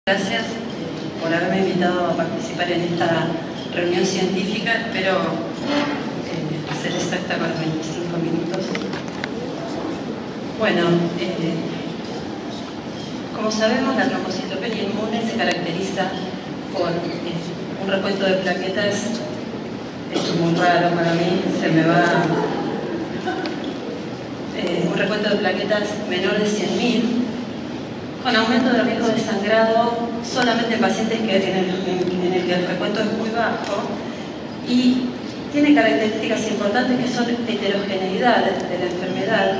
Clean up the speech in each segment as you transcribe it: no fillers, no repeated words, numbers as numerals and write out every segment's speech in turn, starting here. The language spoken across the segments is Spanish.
Gracias por haberme invitado a participar en esta reunión científica. Espero ser exacta con los 25 minutos. Bueno, como sabemos, la trombocitopenia inmune se caracteriza por un recuento de plaquetas. Esto es muy raro para mí, se me va. Un recuento de plaquetas menor de 100.000, con aumento de riesgo de sangrado solamente en pacientes en el que el recuento es muy bajo, y tiene características importantes que son heterogeneidad de la enfermedad,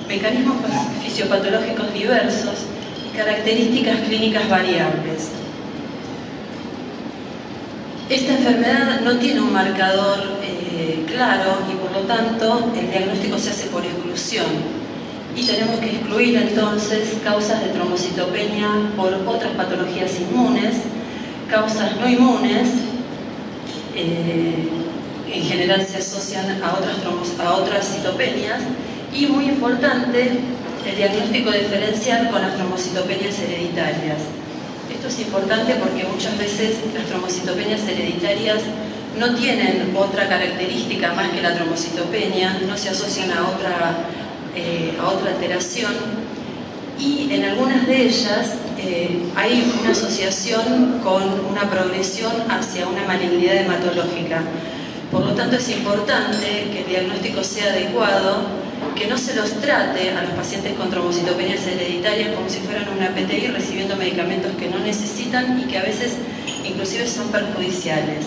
mecanismos fisiopatológicos diversos y características clínicas variables. Esta enfermedad no tiene un marcador claro y por lo tanto el diagnóstico se hace por exclusión. Y tenemos que excluir entonces causas de trombocitopenia por otras patologías inmunes, causas no inmunes, en general se asocian a otras citopenias, y muy importante, el diagnóstico diferencial con las trombocitopenias hereditarias. Esto es importante porque muchas veces las trombocitopenias hereditarias no tienen otra característica más que la trombocitopenia, no se asocian a otra alteración, y en algunas de ellas hay una asociación con una progresión hacia una malignidad hematológica. Por lo tanto, es importante que el diagnóstico sea adecuado, que no se los trate a los pacientes con trombocitopenias hereditarias como si fueran una PTI recibiendo medicamentos que no necesitan y que a veces inclusive son perjudiciales.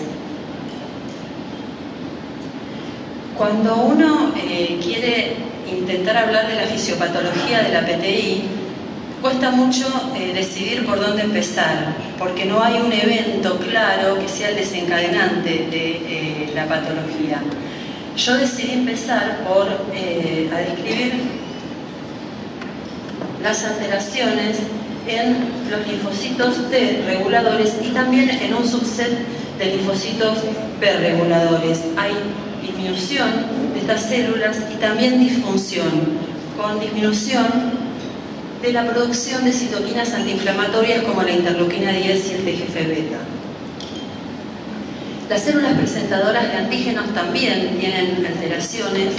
Cuando uno quiere intentar hablar de la fisiopatología de la PTI, cuesta mucho decidir por dónde empezar, porque no hay un evento claro que sea el desencadenante de la patología. Yo decidí empezar por a describir las alteraciones en los linfocitos T reguladores y también en un subset de linfocitos B reguladores. Hay disminución de estas células y también disfunción, con disminución de la producción de citoquinas antiinflamatorias como la interleuquina 10 y el TGF-beta. Las células presentadoras de antígenos también tienen alteraciones.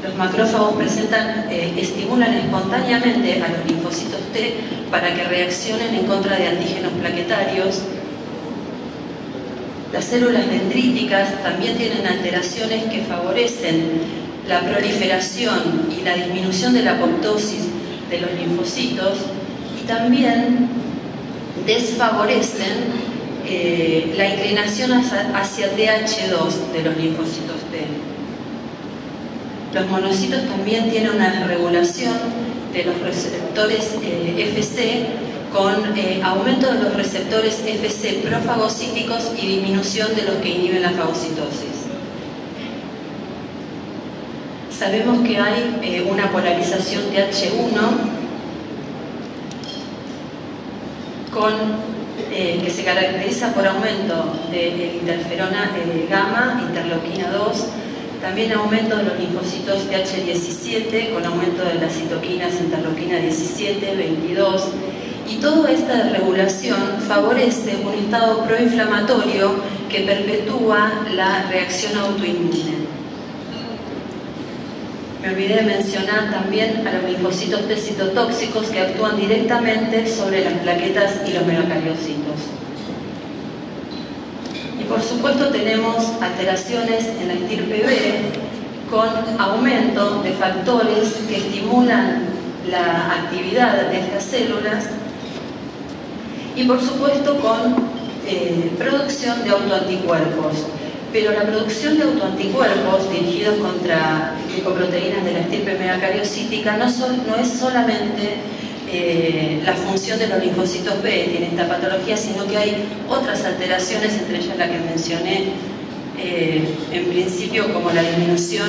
Los macrófagos estimulan espontáneamente a los linfocitos T para que reaccionen en contra de antígenos plaquetarios. Las células dendríticas también tienen alteraciones que favorecen la proliferación y la disminución de la apoptosis de los linfocitos, y también desfavorecen la inclinación hacia TH2 de los linfocitos T. Los monocitos también tienen una regulación de los receptores FC, con aumento de los receptores FC profagocíticos y disminución de los que inhiben la fagocitosis. Sabemos que hay una polarización TH1 que se caracteriza por aumento de interferona gamma, interleuquina 2, también aumento de los linfocitos TH17 con aumento de las citoquinas interleuquina 17, 22, y toda esta regulación favorece un estado proinflamatorio que perpetúa la reacción autoinmune. Me olvidé de mencionar también a los linfocitos T citotóxicos que actúan directamente sobre las plaquetas y los megacariocitos. Y por supuesto tenemos alteraciones en la estirpe B con aumento de factores que estimulan la actividad de estas células, y por supuesto con producción de autoanticuerpos. Pero la producción de autoanticuerpos dirigidos contra glicoproteínas de la estirpe megacariocítica no es solamente la función de los linfocitos B en esta patología, sino que hay otras alteraciones, entre ellas la que mencioné en principio, como la disminución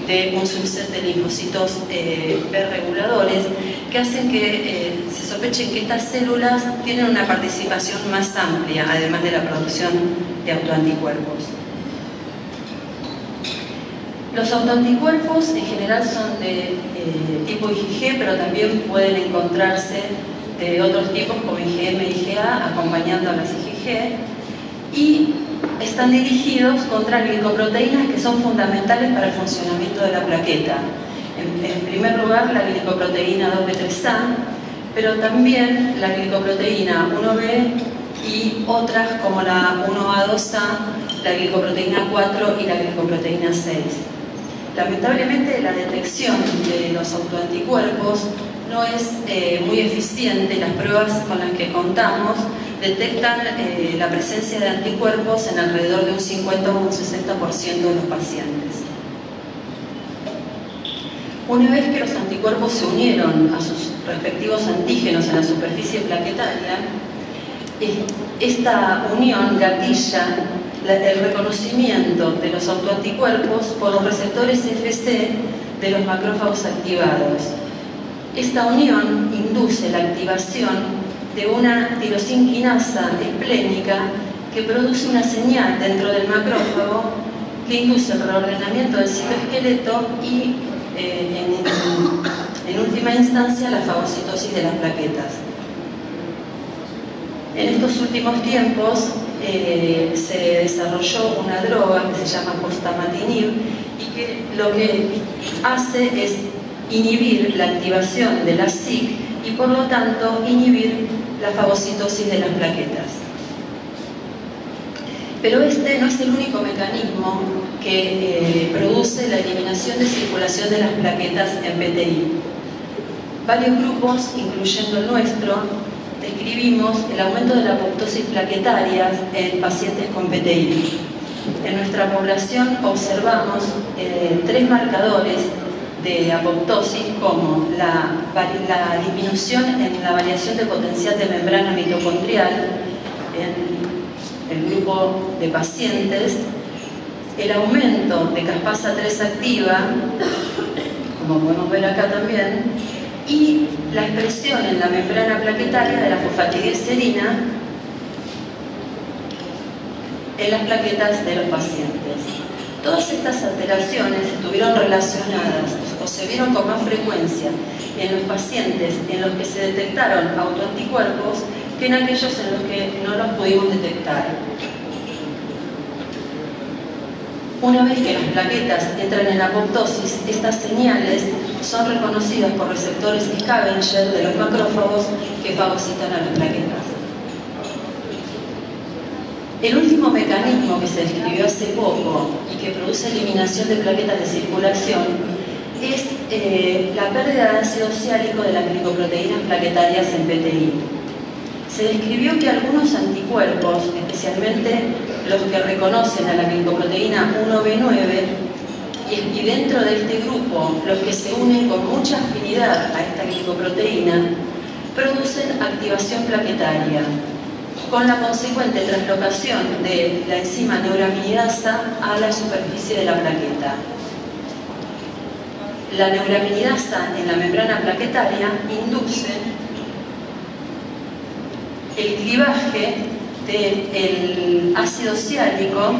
de un subset de linfocitos B reguladores, que hacen que se sospeche que estas células tienen una participación más amplia, además de la producción de autoanticuerpos. Los autoanticuerpos en general son de tipo IgG, pero también pueden encontrarse de otros tipos como IgM y IgA, acompañando a las IgG, y están dirigidos contra glicoproteínas que son fundamentales para el funcionamiento de la plaqueta. En primer lugar, la glicoproteína 2B3A, pero también la glicoproteína 1B y otras como la 1A2A, la glicoproteína 4 y la glicoproteína 6. Lamentablemente, la detección de los autoanticuerpos no es muy eficiente. Las pruebas con las que contamos detectan la presencia de anticuerpos en alrededor de un 50 o un 60% de los pacientes. Una vez que los anticuerpos se unieron a sus respectivos antígenos en la superficie plaquetaria, esta unión gatilla el reconocimiento de los autoanticuerpos por los receptores Fc de los macrófagos activados. Esta unión induce la activación de una tirosinquinasa esplénica que produce una señal dentro del macrófago que induce el reordenamiento del citoesqueleto y, en última instancia, la fagocitosis de las plaquetas. En estos últimos tiempos se desarrolló una droga que se llama fostamatinib y que lo que hace es inhibir la activación de la SIC y por lo tanto inhibir la fagocitosis de las plaquetas. Pero este no es el único mecanismo que produce la eliminación de circulación de las plaquetas en PTI. Varios grupos, incluyendo el nuestro, describimos el aumento de la apoptosis plaquetaria en pacientes con PTI. En nuestra población observamos tres marcadores de apoptosis, como la disminución en la variación de potencial de membrana mitocondrial en el grupo de pacientes, el aumento de caspasa 3 activa, como podemos ver acá también, y la expresión en la membrana plaquetaria de la fosfatidilcerina en las plaquetas de los pacientes. Todas estas alteraciones estuvieron relacionadas o se vieron con más frecuencia en los pacientes en los que se detectaron autoanticuerpos que en aquellos en los que no los pudimos detectar. Una vez que las plaquetas entran en apoptosis, estas señales son reconocidas por receptores scavenger de los macrófagos que fagocitan a las plaquetas. El último mecanismo que se describió hace poco y que produce eliminación de plaquetas de circulación es la pérdida de ácido ciálico de las glicoproteínas plaquetarias en PTI. Se describió que algunos anticuerpos, especialmente los que reconocen a la glicoproteína 1B9, y dentro de este grupo los que se unen con mucha afinidad a esta glicoproteína, producen activación plaquetaria, con la consecuente translocación de la enzima neuraminidasa a la superficie de la plaqueta. La neuraminidasa en la membrana plaquetaria induce el clivaje del ácido ciálico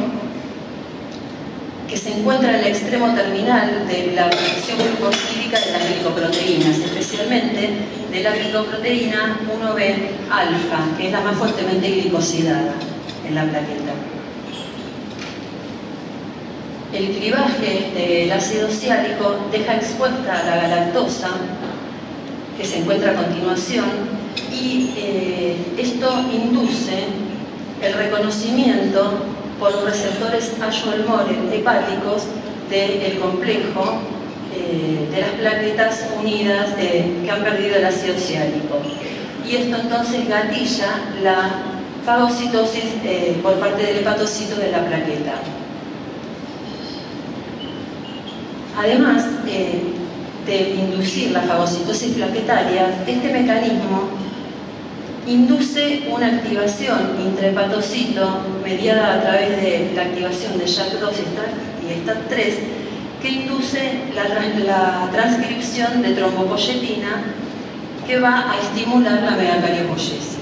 que se encuentra en el extremo terminal de la producción glucosídica de las glicoproteínas, especialmente de la glicoproteína 1B alfa, que es la más fuertemente glicosidada en la plaqueta. El clivaje del ácido ciálico deja expuesta a la galactosa, que se encuentra a continuación, y esto induce el reconocimiento por los receptores Ashwell-Moore hepáticos del complejo de las plaquetas unidas que han perdido el ácido ciálico. Y esto entonces gatilla la fagocitosis por parte del hepatocito de la plaqueta. Además de inducir la fagocitosis plaquetaria, este mecanismo induce una activación intrahepatocito mediada a través de la activación de JAK2 y STAT3 que induce la transcripción de trombopoyetina que va a estimular la megacariopoyesis.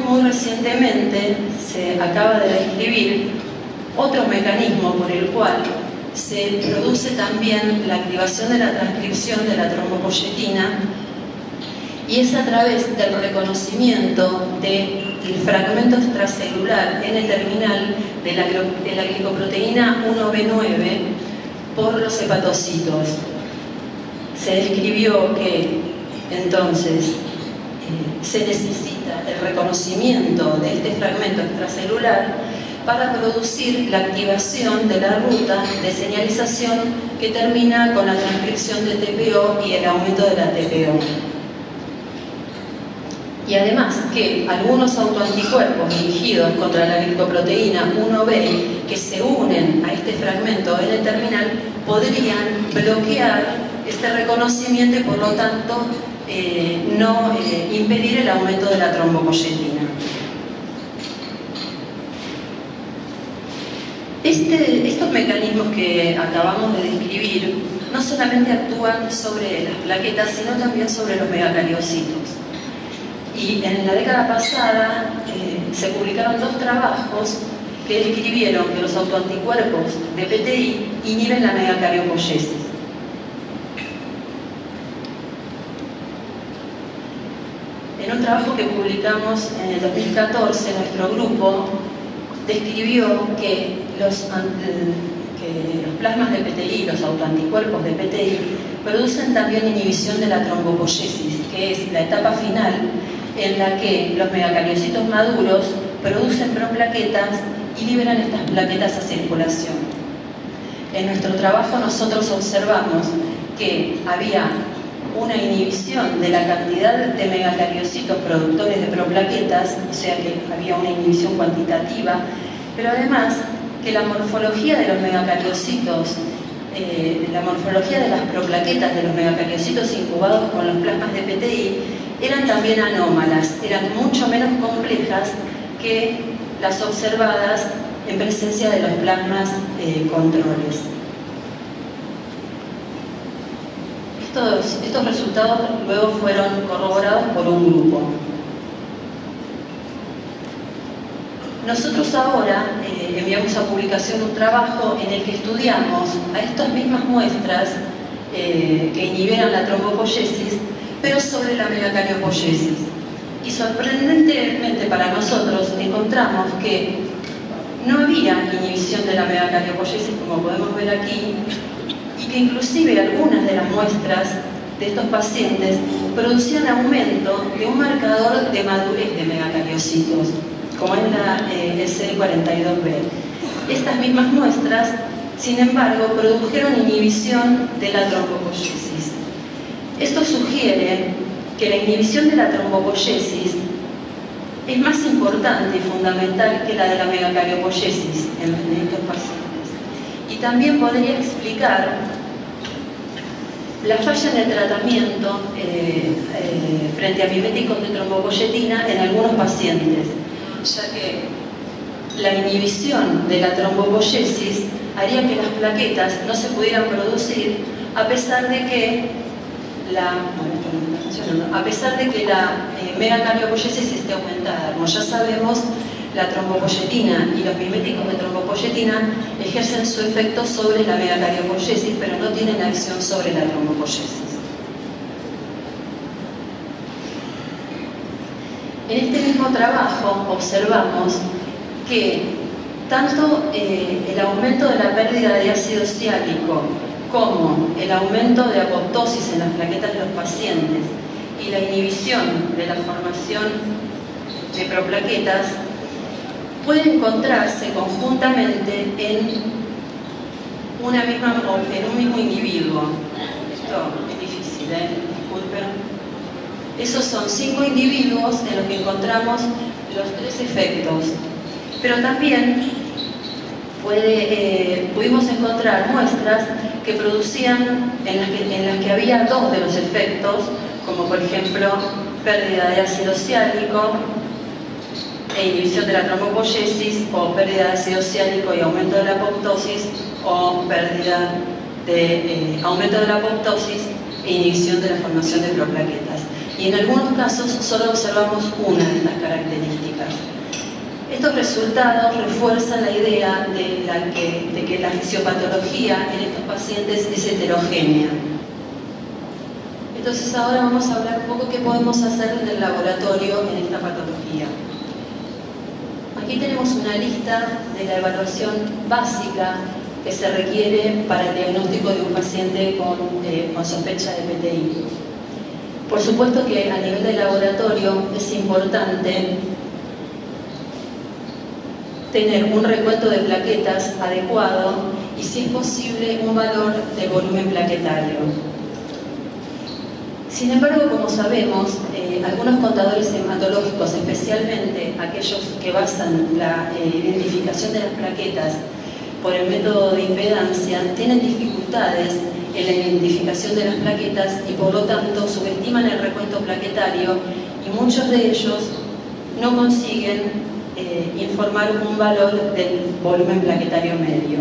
Muy recientemente se acaba de describir otro mecanismo por el cual se produce también la activación de la transcripción de la trombopoyetina, y es a través del reconocimiento del fragmento extracelular N-terminal de la glicoproteína 1B9 por los hepatocitos. Se describió que entonces se necesita el reconocimiento de este fragmento extracelular para producir la activación de la ruta de señalización que termina con la transcripción de TPO y el aumento de la TPO. Y además que algunos autoanticuerpos dirigidos contra la glicoproteína 1B que se unen a este fragmento N-terminal podrían bloquear este reconocimiento y por lo tanto no impedir el aumento de la trombopoyetina. Estos mecanismos que acabamos de describir no solamente actúan sobre las plaquetas, sino también sobre los megacariocitos. Y en la década pasada se publicaron 2 trabajos que describieron que los autoanticuerpos de PTI inhiben la megacariopoyesis. En un trabajo que publicamos en el 2014, nuestro grupo describió que los plasmas de PTI, los autoanticuerpos de PTI, producen también inhibición de la trombopoyesis, que es la etapa final en la que los megacariocitos maduros producen proplaquetas y liberan estas plaquetas a circulación. En nuestro trabajo nosotros observamos que había una inhibición de la cantidad de megacariocitos productores de proplaquetas, o sea que había una inhibición cuantitativa, pero además que la morfología de los megacariocitos, la morfología de las proplaquetas de los megacariocitos incubados con los plasmas de PTI eran también anómalas, eran mucho menos complejas que las observadas en presencia de los plasmas controles. Estos resultados luego fueron corroborados por un grupo. Nosotros ahora enviamos a publicación un trabajo en el que estudiamos a estas mismas muestras que inhibieran la trombopoyesis, pero sobre la megacariopoyesis. Y sorprendentemente para nosotros encontramos que no había inhibición de la megacariopoyesis, como podemos ver aquí, y que inclusive algunas de las muestras de estos pacientes producían aumento de un marcador de madurez de megacariocitos, como es el CD42B. Estas mismas muestras, sin embargo, produjeron inhibición de la trombopoyesis. Esto sugiere que la inhibición de la trombopoyesis es más importante y fundamental que la de la megacariopoyesis en estos pacientes. Y también podría explicar la falla en el tratamiento frente a miméticos de trombopoyetina en algunos pacientes, ya que la inhibición de la trombopoyesis haría que las plaquetas no se pudieran producir a pesar de que la megacariopoyesis esté aumentada. Como ya sabemos, la trombopoyetina y los miméticos de trombopoyetina ejercen su efecto sobre la megacariopoyesis, pero no tienen acción sobre la trombopoyesis. En este mismo trabajo observamos que tanto el aumento de la pérdida de ácido ciálico como el aumento de apoptosis en las plaquetas de los pacientes y la inhibición de la formación de proplaquetas puede encontrarse conjuntamente en un mismo individuo. Esto es difícil, disculpen. Esos son 5 individuos en los que encontramos los 3 efectos. Pero también pudimos encontrar muestras que producían, en las que había 2 de los efectos, como por ejemplo pérdida de ácido ciálico e inhibición de la trombopoyesis, o pérdida de ácido ciálico y aumento de la apoptosis, o aumento de la apoptosis e inhibición de la formación de proplaquetas. Y en algunos casos solo observamos una de estas características. Estos resultados refuerzan la idea de que la fisiopatología en estos pacientes es heterogénea. Entonces ahora vamos a hablar un poco qué podemos hacer en el laboratorio en esta patología. Aquí tenemos una lista de la evaluación básica que se requiere para el diagnóstico de un paciente con sospecha de PTI. Por supuesto que a nivel de laboratorio es importante tener un recuento de plaquetas adecuado y, si es posible, un valor del volumen plaquetario. Sin embargo, como sabemos, algunos contadores hematológicos, especialmente aquellos que basan la identificación de las plaquetas por el método de impedancia, tienen dificultades en la identificación de las plaquetas y, por lo tanto, subestiman el recuento plaquetario, y muchos de ellos no consiguen informar un valor del volumen plaquetario medio.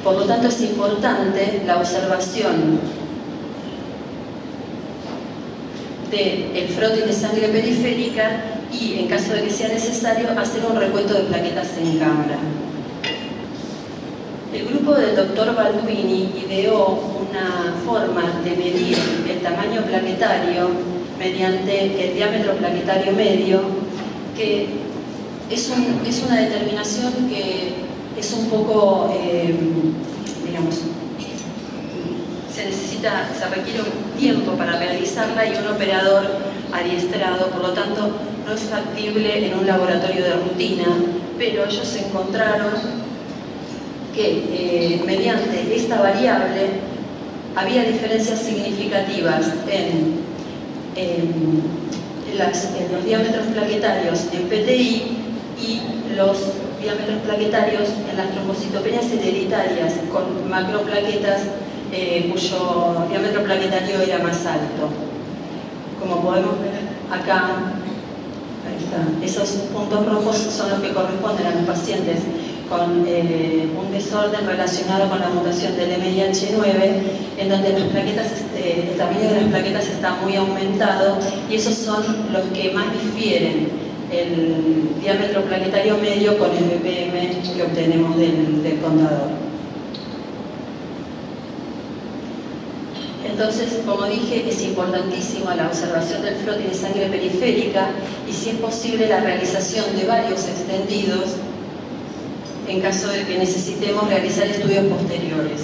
Por lo tanto, es importante la observación del frotis de sangre periférica y, en caso de que sea necesario, hacer un recuento de plaquetas en cámara. El grupo del Dr. Balduini ideó una forma de medir el tamaño plaquetario mediante el diámetro plaquetario medio, que es una determinación que es un poco, digamos, se requiere un tiempo para realizarla y un operador adiestrado, por lo tanto no es factible en un laboratorio de rutina, pero ellos encontraron que mediante esta variable había diferencias significativas en los diámetros plaquetarios en PTI y los diámetros plaquetarios en las trombocitopenias hereditarias con macroplaquetas cuyo diámetro plaquetario era más alto. Como podemos ver acá, ahí está, esos puntos rojos son los que corresponden a los pacientes con un desorden relacionado con la mutación del MYH9, en donde las plaquetas, el tamaño de las plaquetas está muy aumentado, y esos son los que más difieren el diámetro plaquetario medio con el BPM que obtenemos del contador. Entonces, como dije, es importantísima la observación del frotis de sangre periférica y, si es posible, la realización de varios extendidos en caso de que necesitemos realizar estudios posteriores.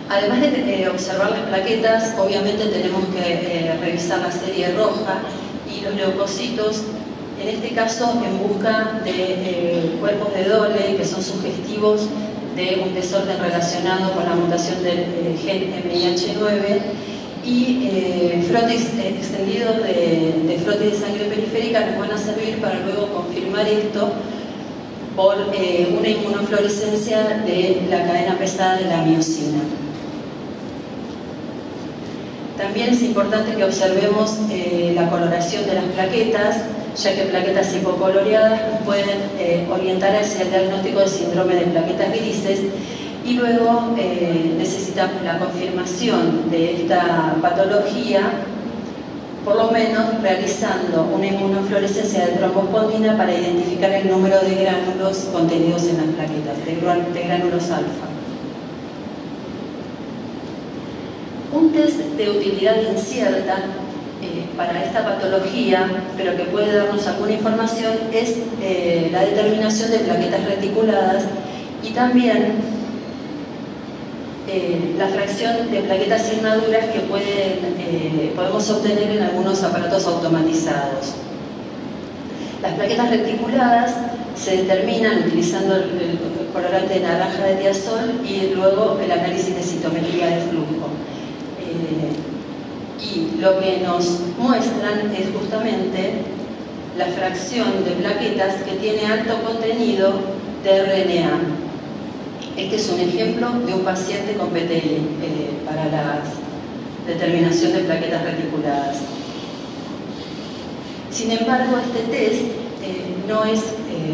Además de observar las plaquetas, obviamente tenemos que revisar la serie roja y los leucocitos, en este caso en busca de cuerpos de Dole que son sugestivos de un desorden relacionado con la mutación del gen MYH9, y frotis extendidos de frotis de sangre periférica nos van a servir para luego confirmar esto por una inmunofluorescencia de la cadena pesada de la miosina. También es importante que observemos la coloración de las plaquetas, ya que plaquetas hipocoloreadas nos pueden orientar hacia el diagnóstico de síndrome de plaquetas grises, y luego necesitamos la confirmación de esta patología, por lo menos realizando una inmunofluorescencia de trombospondina para identificar el número de gránulos contenidos en las plaquetas, de gránulos alfa. Un test de utilidad incierta para esta patología, pero que puede darnos alguna información, es la determinación de plaquetas reticuladas y también la fracción de plaquetas inmaduras que podemos obtener en algunos aparatos automatizados. Las plaquetas reticuladas se determinan utilizando el colorante naranja de tiazol y luego el análisis de citometría de flujo. Y lo que nos muestran es justamente la fracción de plaquetas que tiene alto contenido de RNA. Este es un ejemplo de un paciente con PTI para la determinación de plaquetas reticuladas. Sin embargo, este test no es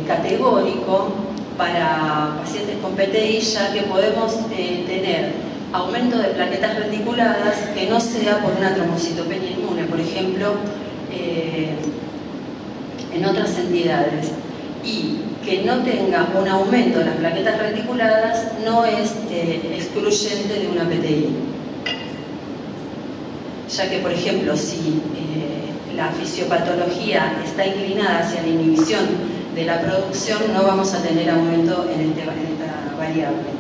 categórico para pacientes con PTI, ya que podemos tener aumento de plaquetas reticuladas que no sea por una trombocitopenia inmune, por ejemplo, en otras entidades, y que no tenga un aumento de las plaquetas reticuladas no es excluyente de una PTI. Ya que, por ejemplo, si la fisiopatología está inclinada hacia la inhibición de la producción, no vamos a tener aumento en esta variable.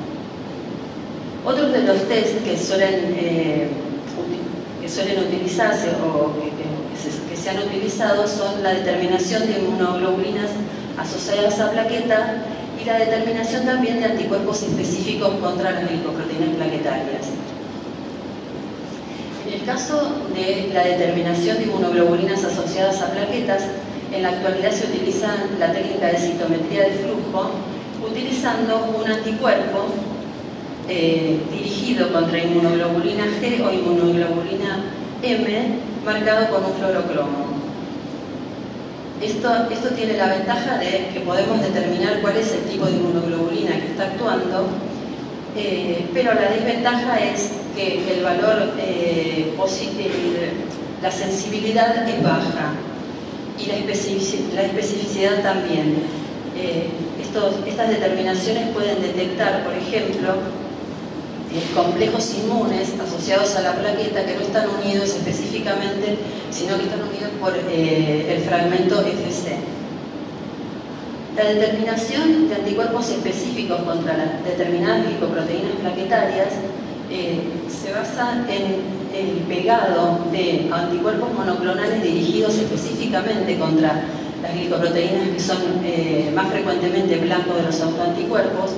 Otros de los test que suelen utilizarse o que se han utilizado son la determinación de inmunoglobulinas asociadas a plaqueta y la determinación también de anticuerpos específicos contra las glicoproteínas plaquetarias. En el caso de la determinación de inmunoglobulinas asociadas a plaquetas, en la actualidad se utiliza la técnica de citometría de flujo, utilizando un anticuerpo dirigido contra inmunoglobulina G o inmunoglobulina M, marcado con un fluorocromo. Esto tiene la ventaja de que podemos determinar cuál es el tipo de inmunoglobulina que está actuando, pero la desventaja es que el valor la sensibilidad es baja y la especificidad también. Estas determinaciones pueden detectar, por ejemplo, complejos inmunes asociados a la plaqueta que no están unidos específicamente, sino que están unidos por el fragmento FC. La determinación de anticuerpos específicos contra las determinadas glicoproteínas plaquetarias se basa en el pegado de anticuerpos monoclonales dirigidos específicamente contra las glicoproteínas que son más frecuentemente blancos de los autoanticuerpos,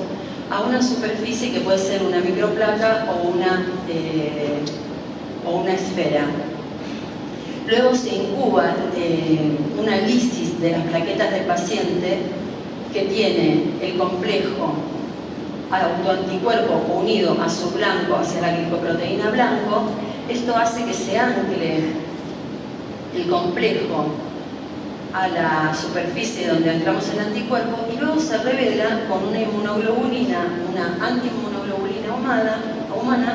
a una superficie que puede ser una microplaca o una esfera. Luego se incuba una lisis de las plaquetas del paciente que tiene el complejo autoanticuerpo unido a su blanco hacia la glicoproteína blanco. Esto hace que se ancle el complejo a la superficie donde anclamos el anticuerpo y luego se revela con una inmunoglobulina, una antiinmunoglobulina humana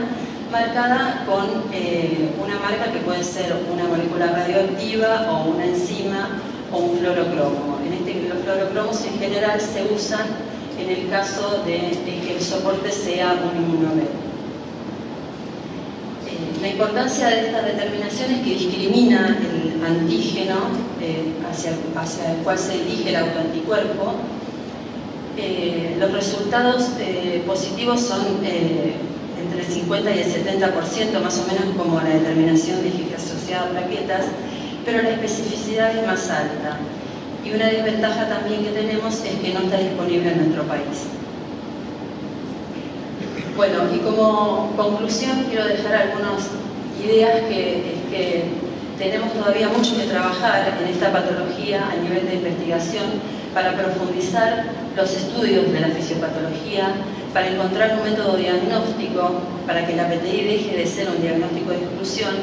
marcada con una marca que puede ser una molécula radioactiva o una enzima o un fluorocromo. Los fluorocromos en general se usan en el caso de que el soporte sea un inmunobet. La importancia de esta determinación es que discrimina el antígeno hacia el cual se dirige el autoanticuerpo. Los resultados positivos son entre el 50 y el 70%, más o menos como la determinación de IgG asociada a plaquetas, pero la especificidad es más alta. Y una desventaja también que tenemos es que no está disponible en nuestro país. Bueno, y como conclusión quiero dejar algunas ideas que tenemos todavía mucho que trabajar en esta patología a nivel de investigación para profundizar los estudios de la fisiopatología, para encontrar un método diagnóstico, para que la PTI deje de ser un diagnóstico de exclusión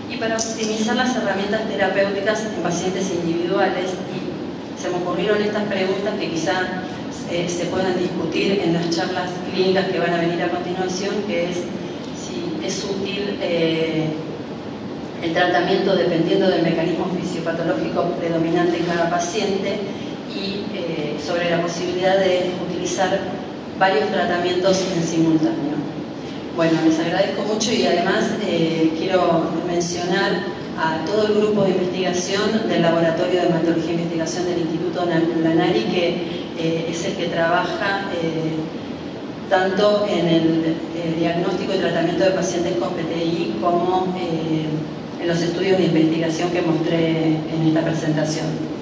y para optimizar las herramientas terapéuticas en pacientes individuales. Y se me ocurrieron estas preguntas que quizá se puedan discutir en las charlas clínicas que van a venir a continuación, que es si es útil el tratamiento dependiendo del mecanismo fisiopatológico predominante en cada paciente y sobre la posibilidad de utilizar varios tratamientos en simultáneo. Bueno, les agradezco mucho y además quiero mencionar a todo el grupo de investigación del Laboratorio de Hematología e Investigación del Instituto Lanari, que es el que trabaja tanto en el diagnóstico y tratamiento de pacientes con PTI como en los estudios de investigación que mostré en esta presentación.